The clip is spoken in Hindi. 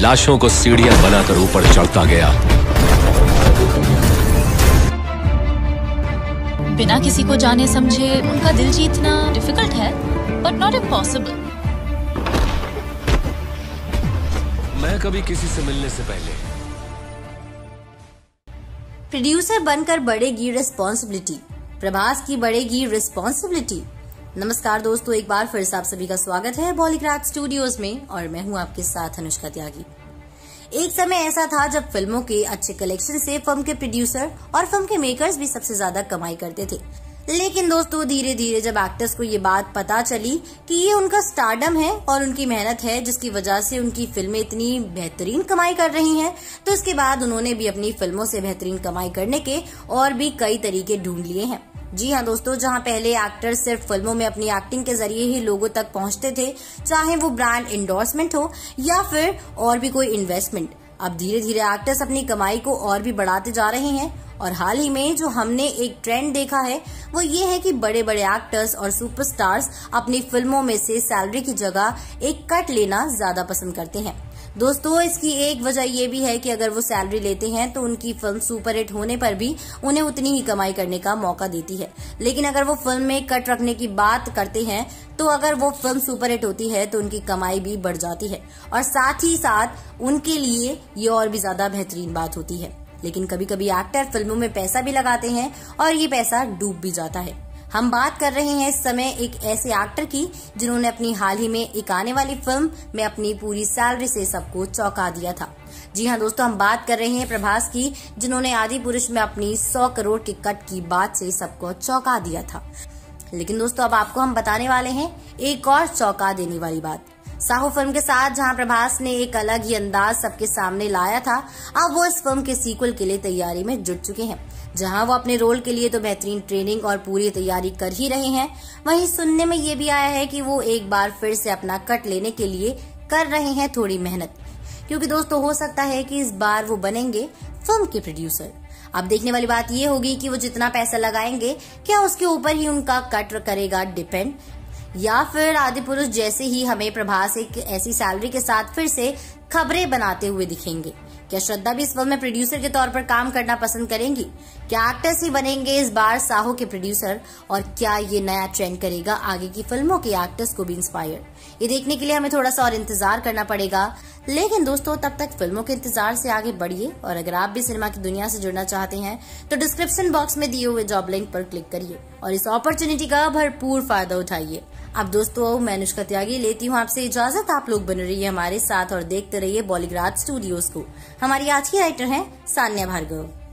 लाशों को सीढ़ियां बनाकर ऊपर चढ़ता गया। बिना किसी को जाने समझे उनका दिल जीतना डिफिकल्ट है, बट नॉट इम्पॉसिबल। मैं कभी किसी से मिलने से पहले प्रोड्यूसर बनकर बढ़ेगी रिस्पॉन्सिबिलिटी, प्रभास की बढ़ेगी रिस्पॉन्सिबिलिटी। नमस्कार दोस्तों, एक बार फिर से आप सभी का स्वागत है बॉलीग्राड स्टूडियोज में और मैं हूं आपके साथ अनुष्का त्यागी। एक समय ऐसा था जब फिल्मों के अच्छे कलेक्शन से फिल्म के प्रोड्यूसर और फिल्म के मेकर्स भी सबसे ज्यादा कमाई करते थे। लेकिन दोस्तों धीरे धीरे जब एक्टर्स को ये बात पता चली कि ये उनका स्टारडम है और उनकी मेहनत है जिसकी वजह से उनकी फिल्में इतनी बेहतरीन कमाई कर रही हैं, तो इसके बाद उन्होंने भी अपनी फिल्मों से बेहतरीन कमाई करने के और भी कई तरीके ढूंढ लिए हैं। जी हाँ दोस्तों, जहाँ पहले एक्टर्स सिर्फ फिल्मों में अपनी एक्टिंग के जरिए ही लोगों तक पहुँचते थे, चाहे वो ब्रांड इंडोर्समेंट हो या फिर और भी कोई इन्वेस्टमेंट, अब धीरे धीरे एक्टर्स अपनी कमाई को और भी बढ़ाते जा रहे हैं। और हाल ही में जो हमने एक ट्रेंड देखा है वो ये है कि बड़े बड़े एक्टर्स और सुपरस्टार्स अपनी फिल्मों में से सैलरी की जगह एक कट लेना ज्यादा पसंद करते हैं। दोस्तों इसकी एक वजह ये भी है कि अगर वो सैलरी लेते हैं तो उनकी फिल्म सुपरहिट होने पर भी उन्हें उतनी ही कमाई करने का मौका देती है। लेकिन अगर वो फिल्म में कट रखने की बात करते हैं तो अगर वो फिल्म सुपरहिट होती है तो उनकी कमाई भी बढ़ जाती है और साथ ही साथ उनके लिए ये और भी ज्यादा बेहतरीन बात होती है। लेकिन कभी कभी एक्टर फिल्मों में पैसा भी लगाते हैं और ये पैसा डूब भी जाता है। हम बात कर रहे हैं इस समय एक ऐसे एक्टर की जिन्होंने अपनी हाल ही में एक आने वाली फिल्म में अपनी पूरी सैलरी से सबको चौंका दिया था। जी हाँ दोस्तों, हम बात कर रहे हैं प्रभास की, जिन्होंने आदिपुरुष में अपनी 100 करोड़ के कट की बात से सबको चौंका दिया था। लेकिन दोस्तों अब आपको हम बताने वाले हैं एक और चौंका देने वाली बात। साहू फिल्म के साथ जहां प्रभास ने एक अलग ही अंदाज सबके सामने लाया था, अब वो इस फिल्म के सीक्वल के लिए तैयारी में जुट चुके हैं। जहां वो अपने रोल के लिए तो बेहतरीन ट्रेनिंग और पूरी तैयारी कर ही रहे हैं, वहीं सुनने में ये भी आया है कि वो एक बार फिर से अपना कट लेने के लिए कर रहे हैं थोड़ी मेहनत, क्योंकि दोस्तों हो सकता है कि इस बार वो बनेंगे फिल्म के प्रोड्यूसर। अब देखने वाली बात ये होगी कि वो जितना पैसा लगाएंगे क्या उसके ऊपर ही उनका कट करेगा डिपेंड, या फिर आदिपुरुष जैसे ही हमें प्रभास एक ऐसी सैलरी के साथ फिर से खबरें बनाते हुए दिखेंगे। क्या श्रद्धा भी इस फिल्म में प्रोड्यूसर के तौर पर काम करना पसंद करेंगी? क्या एक्टर्स ही बनेंगे इस बार साहू के प्रोड्यूसर? और क्या ये नया ट्रेंड करेगा आगे की फिल्मों के एक्टर्स को भी इंस्पायर? ये देखने के लिए हमें थोड़ा सा और इंतजार करना पड़ेगा। लेकिन दोस्तों तब तक फिल्मों के इंतजार से आगे बढ़िए और अगर आप भी सिनेमा की दुनिया से जुड़ना चाहते हैं तो डिस्क्रिप्शन बॉक्स में दिए हुए जॉब लिंक पर क्लिक करिए और इस अपॉर्चुनिटी का भरपूर फायदा उठाइए। अब दोस्तों मैं अनुष्का त्यागी लेती हूँ आपसे इजाजत। आप लोग बने रहिए हमारे साथ और देखते रहिए बॉलीग्राड स्टूडियोज को। हमारी आज की राइटर हैं सान्या भार्गव।